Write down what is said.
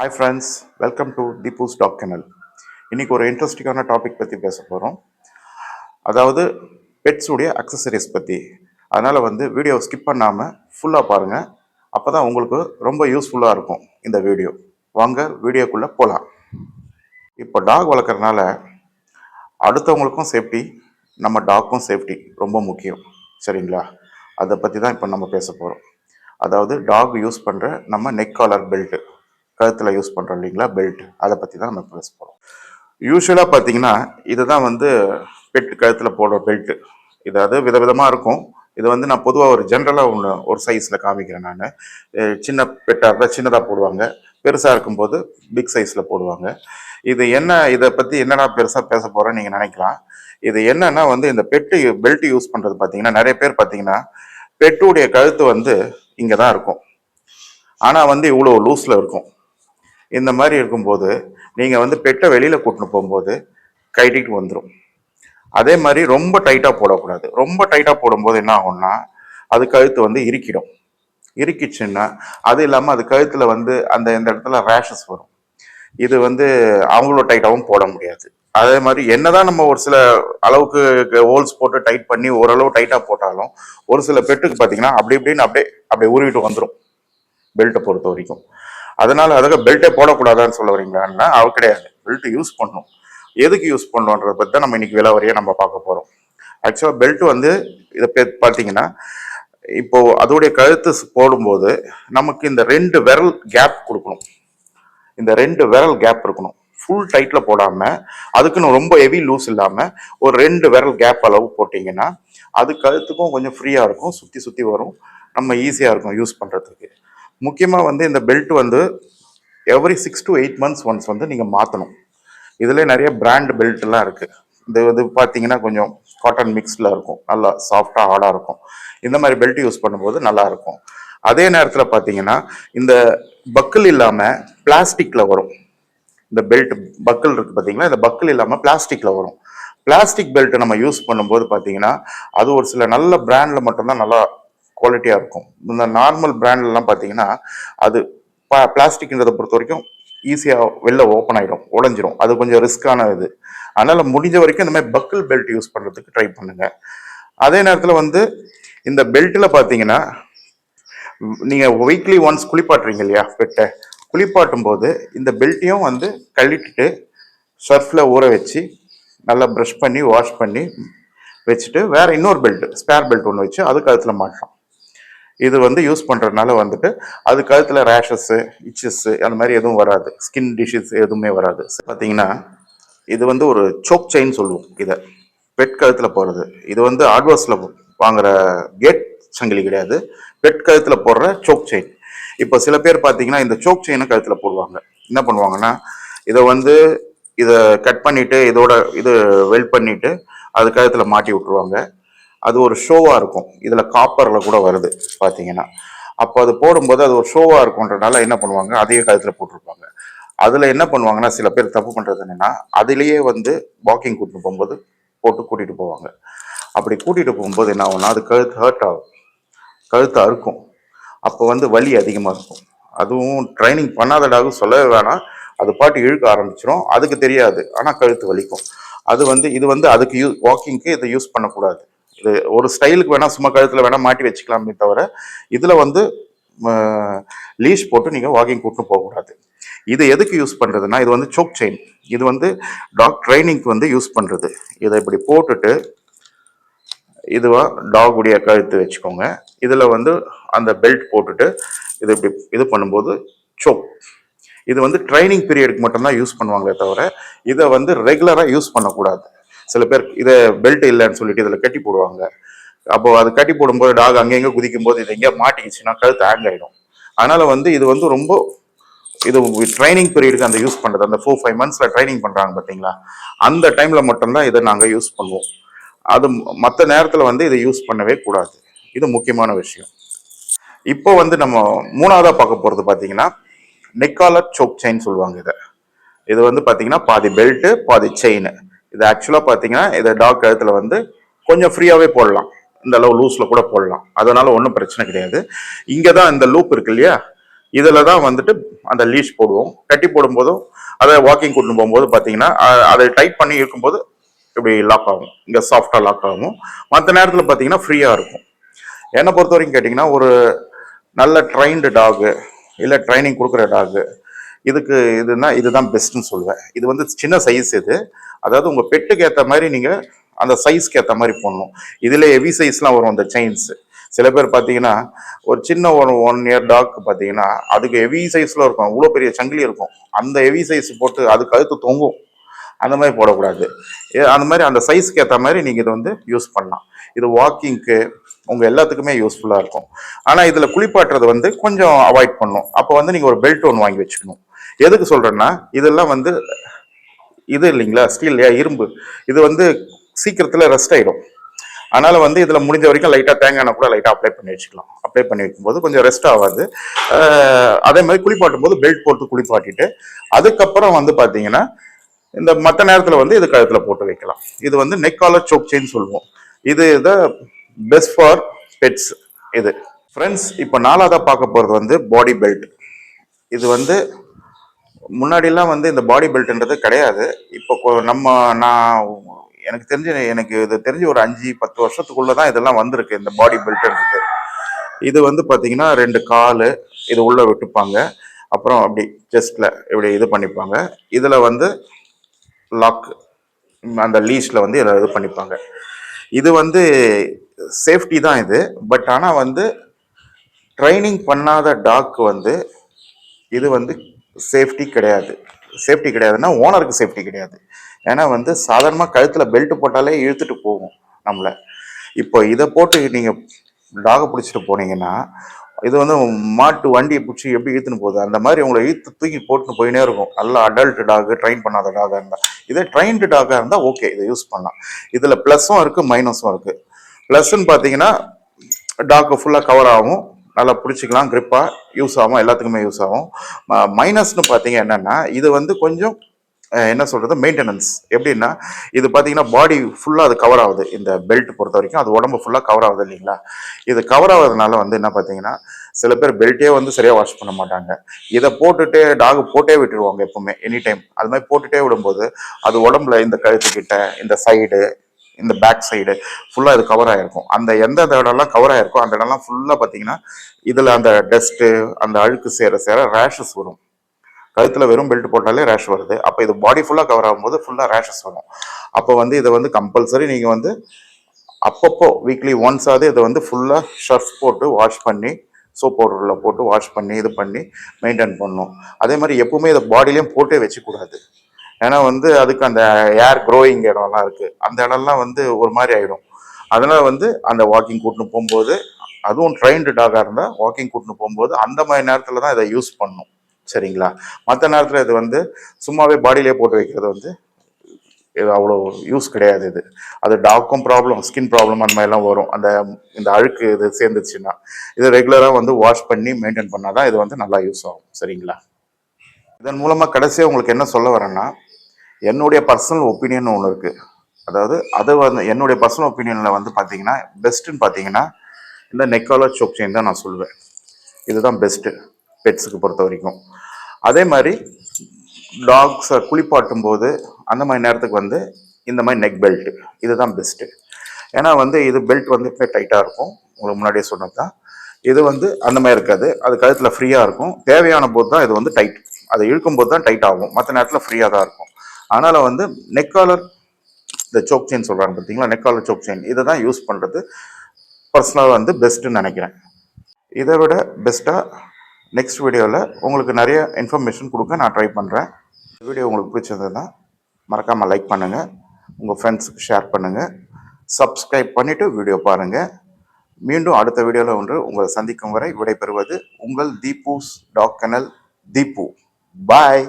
Hi friends, welcome to Deepu's Dog Kennel. இன்னைக்கு ஒரு இன்ட்ரெஸ்டிங்கான டாபிக் பற்றி பேச போகிறோம். அதாவது பெட்ஸ் உடைய அக்சசரிஸ் பற்றி. அதனால் வீடியோ ஸ்கிப் பண்ணாமல் ஃபுல்லாக பாருங்கள். அப்போ தான் உங்களுக்கு ரொம்ப யூஸ்ஃபுல்லாக இருக்கும் இந்த வீடியோ. வாங்க வீடியோக்குள்ளே போகலாம். இப்போ டாக் வளர்க்குறதுனால அடுத்தவங்களுக்கும் சேஃப்டி, நம்ம டாக்கும் சேஃப்டி ரொம்ப முக்கியம். சரிங்களா? அதை பற்றி தான் இப்போ நம்ம பேச போகிறோம். அதாவது டாக் யூஸ் பண்ணுற நம்ம நெக் காலர் பெல்ட்டு, கழுத்தில் யூஸ் பண்ணுறோம் இல்லைங்களா பெல்ட், அதை பற்றி தான் நம்ம பேச போகிறோம். யூஸ்வலாக பார்த்தீங்கன்னா இதுதான் பெட் கழுத்தில் போடுற பெல்ட்டு. இது விதவிதமாக இருக்கும். இது நான் பொதுவாக ஒரு ஜென்ரலாக ஒன்று ஒரு சைஸில் காமிக்கிறேன். நான் சின்ன பெட்டாக இருந்தால் சின்னதாக போடுவாங்க, பெருசாக இருக்கும்போது பிக் சைஸில் போடுவாங்க. இது என்ன, இதை பற்றி என்னடா பெருசாக பேச போகிறேன்னு நீங்கள் நினைக்கலாம். இது என்னன்னா இந்த பெல்ட் யூஸ் பண்ணுறது பார்த்தீங்கன்னா, நிறைய பேர் பார்த்தீங்கன்னா பெட்டுடைய கழுத்து இங்கே தான் இருக்கும், ஆனால் இவ்வளோ லூஸில் இருக்கும். இந்த மாதிரி இருக்கும்போது நீங்கள் பெட்டை வெளியில் கூட்டின்னு போகும்போது கட்டிட்டு வந்துடும். அதே மாதிரி ரொம்ப டைட்டாக போடக்கூடாது. ரொம்ப டைட்டாக போடும்போது என்ன ஆகும்னா அது கழுத்து இறுக்கிடும். இறுக்கிச்சுன்னா அது இல்லாமல் அது கழுத்தில் அந்த இந்த இடத்துல ரேஷஸ் வரும். இது அவங்களோட டைட்டாகவும் போட முடியாது. அதே மாதிரி என்னதான் நம்ம ஒரு சில அளவுக்கு ஹோல்ஸ் போட்டு டைட் பண்ணி ஓரளவு டைட்டாக போட்டாலும் ஒரு சில பெட்டுக்கு பார்த்தீங்கன்னா அப்படி இப்படின்னு அப்படியே உருவிட்டு வந்துடும் பெல்ட்டை பொறுத்த வரைக்கும். அதனால பெல்ட்டே போடக்கூடாதான்னு சொல்ல வரீங்களான்னா அவ கிடையாது. பெல்ட் யூஸ் பண்ணணும். எதுக்கு யூஸ் பண்ணணுன்றத பற்றி தான் நம்ம இன்னைக்கு விலாவரியாக நம்ம பார்க்க போகிறோம். ஆக்சுவலாக பெல்ட் இதை பார்த்தீங்கன்னா இப்போ அதோடைய கழுத்து போடும்போது நமக்கு இந்த 2 விரல் கேப் கொடுக்கணும். இந்த 2 விரல் கேப் இருக்கணும். ஃபுல் டைட்டில் போடாமல் அதுக்குன்னு ரொம்ப ஹெவி லூஸ் இல்லாமல் ஒரு 2 விரல் கேப் அளவு போட்டிங்கன்னா அது கழுத்துக்கும் கொஞ்சம் ஃப்ரீயாக இருக்கும், சுற்றி சுற்றி வரும், நம்ம ஈஸியாக இருக்கும் யூஸ் பண்ணுறதுக்கு. முக்கியமாக இந்த belt every 6 to 8 months once நீங்கள் மாற்றணும். இதில் நிறைய பிராண்ட் பெல்ட்லாம் இருக்குது. இது பார்த்தீங்கன்னா கொஞ்சம் காட்டன் மிக்ஸில் இருக்கும், நல்லா சாஃப்டாக ஹார்டாக இருக்கும். இந்த மாதிரி பெல்ட் யூஸ் பண்ணும்போது நல்லா இருக்கும். அதே நேரத்தில் பார்த்தீங்கன்னா இந்த பக்கிள் இல்லாமல் பிளாஸ்டிக்கில் வரும். இந்த பெல்ட் பக்கிள் இருக்குது பார்த்தீங்களா, இந்த பக்கிள் இல்லாமல் பிளாஸ்டிக்கில் வரும். பிளாஸ்டிக் பெல்ட் நம்ம யூஸ் பண்ணும்போது பார்த்தீங்கன்னா அது ஒரு சில நல்ல பிராண்டில் மட்டும்தான் நல்லா குவாலிட்டியாக இருக்கும். இந்த நார்மல் பிராண்ட்லாம் பார்த்தீங்கன்னா அது பிளாஸ்டிக்ன்றதை பொறுத்த வரைக்கும் ஈஸியாக வெளில ஓப்பன் ஆகிடும், உடஞ்சிரும். அது கொஞ்சம் ரிஸ்க்கான இது. அதனால் முடிஞ்ச வரைக்கும் இந்த மாதிரி பக்கிள் பெல்ட் யூஸ் பண்ணுறதுக்கு ட்ரை பண்ணுங்க. அதே நேரத்தில் இந்த பெல்ட்டில் பார்த்தீங்கன்னா நீங்கள் வீக்லி ஒன்ஸ் குளிப்பாட்டுறீங்க இல்லையா பெட்டை, குளிப்பாட்டும் போது இந்த பெல்ட்டையும் கழட்டிட்டு சர்ஃபில் ஊற வச்சு நல்லா ப்ரஷ் பண்ணி வாஷ் பண்ணி வச்சுட்டு வேற இன்னொரு பெல்ட், ஸ்பேர் பெல்ட் ஒன்று வச்சு அது கழுத்தில் மாட்டலாம். இது யூஸ் பண்ணுறதுனால அது கழுத்தில் ரேஷஸ்ஸு, இச்சஸ்ஸு அந்த மாதிரி எதுவும் வராது, ஸ்கின் டிஷஸ் எதுவுமே வராது. பார்த்தீங்கன்னா இது ஒரு சோக் செயின் சொல்லுவோம். இதை பெட் கழுத்தில் போடுறது. இது ஆட்வாஸில் வாங்குற கேட் சங்கிலி கிடையாது, பெட் கழுத்தில் போடுற சோக் செயின். இப்போ சில பேர் பார்த்தீங்கன்னா இந்த சோக் செயினை கழுத்தில் போடுவாங்க. என்ன பண்ணுவாங்கன்னா இதை கட் பண்ணிட்டு இதோட வெல்ட் பண்ணிட்டு அது கழுத்தில் மாட்டி விட்டுருவாங்க. அது ஒரு ஷோவாக இருக்கும். இதில் காப்பரில் கூட வருது பார்த்தீங்கன்னா. அப்போ அது போடும்போது அது ஒரு ஷோவாக இருக்கும்ன்றனால என்ன பண்ணுவாங்க, அதையே கழுத்தில் போட்டிருப்பாங்க. அதில் என்ன பண்ணுவாங்கன்னா சில பேர் தப்பு பண்ணுறது என்னென்னா அதிலேயே வாக்கிங் கூட்டிட்டு போகும்போது போட்டு கூட்டிகிட்டு போவாங்க. அப்படி கூட்டிகிட்டு போகும்போது என்ன ஆகும்னா அது கழுத்து ஹர்ட் ஆகும், கழுத்து அறுக்கும். அப்போ வலி அதிகமாக இருக்கும். அதுவும் ட்ரைனிங் பண்ணாத டாக் சொல்லவே வேணாம், அது பாட்டு இழுக்க ஆரம்பிச்சிடும். அதுக்கு தெரியாது, ஆனால் கழுத்து வலிக்கும். இது அதுக்கு வாக்கிங்க்கு இதை யூஸ் பண்ணக்கூடாது. இது ஒரு ஸ்டைலுக்கு வேணா சும்மா கழுத்துல வேணா மாட்டி வச்சுக்கலாமே தவிர இதுல லீஷ் போட்டு நீங்க வாக்கிங் கூட்டு போகக்கூடாது. இது எதுக்கு யூஸ் பண்றதுன்னா இது சோக் செயின். இது டாக் ட்ரைனிங்க்கு யூஸ் பண்றது. இதை இப்படி போட்டுட்டு இதுவா டாக் உடைய கழுத்து வச்சுக்கோங்க. இதுல அந்த பெல்ட் போட்டுட்டு இது இப்படி இது பண்ணும்போது சோக். இது ட்ரைனிங் பீரியடுக்கு மட்டும்தான் யூஸ் பண்ணுவாங்களே தவிர இதை ரெகுலரா யூஸ் பண்ணக்கூடாது. சில பேர் இதை பெல்ட் இல்லைன்னு சொல்லிட்டு இதில் கட்டி போடுவாங்க. அப்போ அது கட்டி போடும்போது டாக் அங்கெங்கே குதிக்கும் போது இது எங்கேயா மாட்டிக்கிச்சுன்னா கழுத்து ஹேங் ஆகிடும். அதனால இது ரொம்ப இது ட்ரைனிங் பீரியடுக்கு அந்த யூஸ் பண்ணுறது. அந்த 4-5 monthsல ட்ரைனிங் பண்ணுறாங்க பார்த்தீங்களா, அந்த டைமில் மட்டும்தான் இதை நாங்கள் யூஸ் பண்ணுவோம். அது மற்ற நேரத்தில் இதை யூஸ் பண்ணவே கூடாது. இது முக்கியமான விஷயம். இப்போ நம்ம மூணாவதாக பார்க்க போகிறது பார்த்தீங்கன்னா நெக்காலர் சோக் செயின் சொல்லுவாங்க. இது பார்த்தீங்கன்னா பாதி பெல்ட்டு பாதி செயின். இது ஆக்சுவலாக பார்த்தீங்கன்னா இதை டாக் கழுத்தில் கொஞ்சம் ஃப்ரீயாகவே போடலாம், இந்த அளவு லூஸில் கூட போடலாம். அதனால ஒன்றும் பிரச்சனை கிடையாது. இங்கே தான் இந்த லூப் இருக்கு இல்லையா, இதில் தான் வந்துட்டு அந்த லீஷ் போடுவோம். கட்டி போடும்போதும் அதை வாக்கிங் கூட்டின்னு போகும்போது பார்த்தீங்கன்னா அதை டைட் பண்ணி இருக்கும்போது இப்படி லாக் ஆகும், இங்கே சாஃப்டாக லாக் ஆகும். மற்ற நேரத்தில் பார்த்தீங்கன்னா ஃப்ரீயாக இருக்கும். என்னை பொறுத்த வரைக்கும் கேட்டிங்கன்னா, ஒரு நல்ல ட்ரைன்டு டாகு இல்லை ட்ரைனிங் கொடுக்குற டாகு இதுதான் பெஸ்ட்னு சொல்லுவேன். இது வந்து சின்ன சைஸ் இது. அதாவது உங்கள் பெட்டுக்கு ஏற்ற மாதிரி நீங்கள் அந்த சைஸ்க்கு ஏற்ற மாதிரி போடணும். இதில் ஹெவி சைஸ்லாம் வரும் அந்த செயின்ஸ். சில பேர் பார்த்தீங்கன்னா ஒரு சின்ன 1 இயர் டாக் பார்த்தீங்கன்னா அதுக்கு ஹெவி சைஸில் இருக்கும், அவ்வளோ பெரிய சங்கிலி இருக்கும். அந்த ஹெவி சைஸ் போட்டு அது கழுத்து தொங்கும். அந்த மாதிரி போடக்கூடாது. அந்த மாதிரி அந்த சைஸ்க்கு ஏற்ற மாதிரி நீங்கள் இதை வந்து யூஸ் பண்ணலாம். இது வாக்கிங்க்கு உங்கள் எல்லாத்துக்குமே யூஸ்ஃபுல்லாக இருக்கும். ஆனால் இதில் குளிப்பாட்டுறது வந்து கொஞ்சம் அவாய்ட் பண்ணணும். அப்போ வந்து நீங்கள் ஒரு பெல்ட் ஒன்று வாங்கி வச்சுக்கணும். எதுக்கு சொல்கிறேன்னா, இதெல்லாம் வந்து இது இல்லைங்களா, ஸ்டீல் இல்லையா, இரும்பு. இது வந்து சீக்கிரத்தில் ரெஸ்ட் ஆகிடும். அதனால் வந்து இதில் முடிஞ்ச வரைக்கும் லைட்டாக தேங்காய் எண்ணெய் கூட லைட்டாக அப்ளை பண்ணி வச்சுக்கலாம். அப்ளை பண்ணி வைக்கும்போது கொஞ்சம் ரெஸ்ட் ஆகாது. அதே மாதிரி குளிப்பாட்டும் போது பெல்ட் போட்டு குளிப்பாட்டிட்டு அதுக்கப்புறம் வந்து பார்த்தீங்கன்னா இந்த மற்ற நேரத்தில் வந்து இது கழுத்தில் போட்டு வைக்கலாம். இது வந்து நெக் காலர் சோக் செயின் சொல்லுவோம். இது பெஸ்ட் ஃபார் பெட்ஸ் இது. ஃப்ரெண்ட்ஸ், இப்போ 4ஆவதா பார்க்க போகிறது வந்து பாடி பெல்ட். இது வந்து முன்னாடிலாம் வந்து இந்த பாடி பெல்ட்ன்றது கிடையாது. இப்போ எனக்கு இது தெரிஞ்சு ஒரு 5-10 வருஷத்துக்குள்ள தான் இதெல்லாம் வந்திருக்கு, இந்த பாடி பெல்ட்ன்றது. இது வந்து பார்த்தீங்கன்னா 2 கால் இது உள்ள விட்டுப்பாங்க. அப்புறம் அப்படி செஸ்ட்ல இப்படி இது பண்ணிப்பாங்க. இதில் வந்து லாக் அந்த லீஷில் வந்து இதை இது பண்ணிப்பாங்க. இது வந்து சேஃப்டி தான் இது. பட் ஆனால் வந்து ட்ரைனிங் பண்ணாத டாக்கு வந்து இது வந்து சேஃப்டி கிடையாது. சேஃப்டி கிடையாதுன்னா ஓனருக்கு சேஃப்டி கிடையாது. ஏன்னா வந்து சாதாரணமாக கழுத்தில் பெல்ட் போட்டாலே இழுத்துட்டு போகும் நம்மளை. இப்போ இதை போட்டு நீங்கள் டாகை பிடிச்சிட்டு போனீங்கன்னா இது வந்து மாட்டு வண்டியை பிடிச்சி எப்படி இழுத்துன்னு போகுது அந்த மாதிரி உங்களை இழுத்து தூக்கி போட்டுன்னு போயினே இருக்கும். நல்லா அடல்ட் டாக், ட்ரைன் பண்ணாத டாகாக இருந்தால். இதே ட்ரைன்டு டாகாக இருந்தால் ஓகே, இதை யூஸ் பண்ணலாம். இதில் ப்ளஸ்ஸும் இருக்குது மைனஸும் இருக்குது. ப்ளஸ்ன்னு பார்த்தீங்கன்னா டாக்கு ஃபுல்லாக கவர் ஆகும், நல்லா பிடிச்சிக்கலாம், கிரிப்பாக யூஸ் ஆகும், எல்லாத்துக்குமே யூஸ் ஆகும். மைனஸ்னு பார்த்தீங்க என்னென்னா இது வந்து கொஞ்சம் என்ன சொல்கிறது, மெயின்டெனன்ஸ். எப்படின்னா இது பார்த்தீங்கன்னா பாடி ஃபுல்லாக அது கவர் ஆகுது. இந்த பெல்ட் பொறுத்த வரைக்கும் அது உடம்பு ஃபுல்லாக கவர் ஆகுது இல்லைங்களா. இது கவர் ஆகுறதுனால வந்து என்ன பார்த்தீங்கன்னா சில பேர் பெல்ட்டே வந்து சரியாக வாஷ் பண்ண மாட்டாங்க. இதை போட்டுட்டு டாக் போட்டே விட்டுருவாங்க எப்பவுமே, எனி டைம். அது மாதிரி போட்டுட்டே விடும்போது அது உடம்புல இந்த கழுத்துக்கிட்ட, இந்த சைடு, இந்த பேக் சைடு ஃபுல்லாக இது கவர் ஆகிருக்கும். அந்த எந்த இடம்லாம் கவர் ஆகிருக்கும் அந்த இடம்லாம் ஃபுல்லாக பார்த்தீங்கன்னா இதில் அந்த டஸ்ட்டு, அந்த அழுக்கு சேர ரேஷஸ் வரும். கழுத்தில் வெறும் பெல்ட் போட்டாலே ரேஷ் வருது. அப்போ இது பாடி ஃபுல்லாக கவர் ஆகும்போது ஃபுல்லாக ரேஷஸ் வரும். அப்போ வந்து இதை வந்து கம்பல்சரி நீங்கள் வந்து அப்பப்போ வீக்லி ஒன்ஸாவது இதை வந்து ஃபுல்லாக ஷர்ஃப் போட்டு வாஷ் பண்ணி, சோப் பவுடரில் போட்டு வாஷ் பண்ணி இது பண்ணி மெயின்டைன் பண்ணணும். அதே மாதிரி எப்பவுமே இதை பாடியிலையும் போட்டே வச்சுக்கூடாது. ஏன்னா வந்து அதுக்கு அந்த ஏர் க்ரோயிங் இடம்லாம் இருக்குது, அந்த இடம்லாம் வந்து ஒரு மாதிரி ஆகிடும். அதனால் வந்து அந்த வாக்கிங் கூட்டின்னு போகும்போது, அதுவும் ட்ரைன்டு டாகாக இருந்தால் வாக்கிங் கூட்டின்னு போகும்போது அந்த மாதிரி நேரத்தில் தான் இதை யூஸ் பண்ணணும். சரிங்களா. மற்ற நேரத்தில் இது வந்து சும்மாவே பாடியிலே போட்டு வைக்கிறது வந்து இது அவ்வளோ யூஸ் கிடையாது. அது டாக்கும் ப்ராப்ளம், ஸ்கின் ப்ராப்ளம் அந்த மாதிரிலாம் வரும். இந்த அழுக்கு இது சேர்ந்துச்சுன்னா இது ரெகுலராக வந்து வாஷ் பண்ணி மெயின்டைன் பண்ணால் தான் இது வந்து நல்லா யூஸ் ஆகும். சரிங்களா. இதன் மூலமாக கடைசியாக உங்களுக்கு என்ன சொல்ல வரேன்னா, என்னுடைய பர்சனல் ஒப்பீனியன் ஒன்று இருக்குது. அதாவது அது வந்து என்னுடைய பர்சனல் ஒப்பீனியனில் வந்து பார்த்தீங்கன்னா பெஸ்ட்டுன்னு பார்த்தீங்கன்னா இந்த நெக் காலர் சோக் செயின் தான் நான் சொல்லுவேன். இதுதான் பெஸ்ட்டு பெட்ஸுக்கு பொறுத்த வரைக்கும். அதே மாதிரி டாக்ஸை குளிப்பாட்டும் போது அந்த மாதிரி நேரத்துக்கு வந்து இந்த மாதிரி நெக் பெல்ட் இதுதான் பெஸ்ட்டு. ஏன்னா வந்து இது பெல்ட் வந்து இப்போ டைட்டாக இருக்கும், உங்களுக்கு முன்னாடியே சொன்னது தான். இது வந்து அந்த மாதிரி இருக்காது, அது கழுத்தில் ஃப்ரீயாக இருக்கும். தேவையான போது தான் இது வந்து டைட், அதை இழுக்கும் போது தான் டைட் ஆகும், மற்ற நேரத்தில் ஃப்ரீயாக தான் இருக்கும். அதனால் வந்து நெக் காலர், இந்த சோக் செயின் சொல்கிறாங்க பார்த்தீங்களா, நெக் காலர் சோக் செயின், இதை தான் யூஸ் பண்ணுறது பர்சனலாக வந்து பெஸ்ட்டுன்னு நினைக்கிறேன். இதை விட பெஸ்ட்டாக நெக்ஸ்ட் வீடியோவில் உங்களுக்கு நிறைய இன்ஃபர்மேஷன் கொடுக்க நான் ட்ரை பண்ணுறேன். வீடியோ உங்களுக்கு பிடிச்சிருந்ததுன்னா மறக்காமல் லைக் பண்ணுங்கள், உங்கள் ஃப்ரெண்ட்ஸுக்கு ஷேர் பண்ணுங்கள், சப்ஸ்கிரைப் பண்ணிவிட்டு வீடியோ பாருங்கள். மீண்டும் அடுத்த வீடியோவில் உங்களை சந்திக்கும் வரை விடைபெறுவது உங்கள் தீபூஸ் டாக் கனல் தீபு. பாய்.